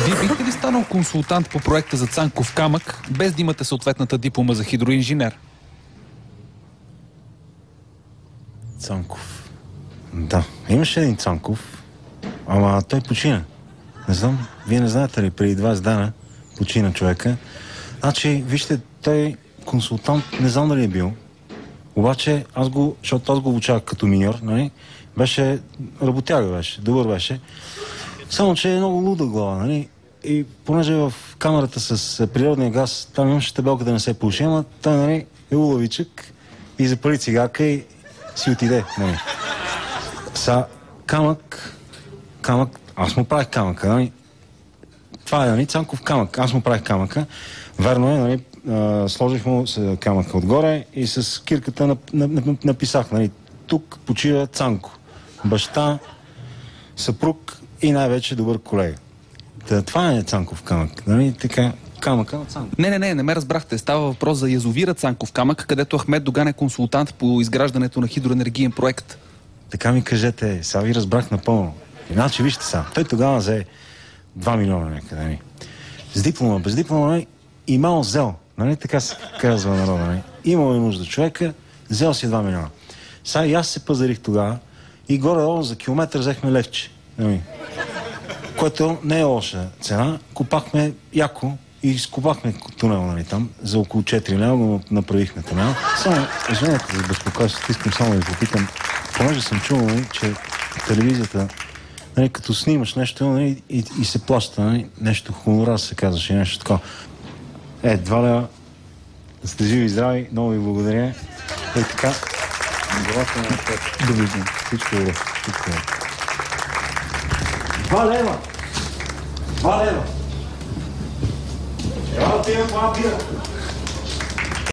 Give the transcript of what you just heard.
Вие бихте ли станал консултант по проекта за Цанков камък, без да имате съответната диплома за хидроинженер? Цанков. Да, имаше един Цанков, ама той почина. Не знам, вие не знаете ли, преди 20 дена почина човека. Значи, вижте, той консултант, не знам дали е бил, обаче защото аз го обучавах като миньор, нали? Беше, работяга беше, добър беше. Само, че е много луда глава, нали? И понеже в камерата с природния газ, там имаше табелка да не се пуши, ама той, нали, е улавичък и запали цигарка и си отиде, нали? Камък, аз му правих камъка, нали? Това е, нали, Цанков камък, аз му правих камъка. Верно е, нали, сложих му камъка отгоре и с кирката написах, нали, тук почива Цанко. Баща, съпруг и най-вече добър колега. Това е Цанков камък, нали, така, камъка на Цанков. Не ме разбрахте. Става въпрос за язовира Цанков камък, където Ахмед Доган е консултант по изграждането на хидроенергиен проект. Така ми кажете, сега ви разбрах напълно. Иначе вижте сега, той тогава взе 2 милиона някъде, нали. С диплома, без диплома, нали, имал взел, нали, така се казва народа, нали. Имал е нужда човека, взел си 2 милиона. Сега и аз се пазарих тогава и горе-долу за километър взехме левче, нали. Което не е лоша цена. Копахме яко и изкопахме тунел, нали, там, за около 4 лева го направихме тунел. Само, извинете за безпокойството, искам само да ви попитам, понеже съм чувал, нали, че телевизията, нали, като снимаш нещо, нали, и се плаща, нали, нещо хонорар се казваше, нещо такова. 2 лева, да сте живи и здрави, много ви благодаря. И така, довиждане. Всичко добре. 2 лева! 2 лева! Ела отивам по бира!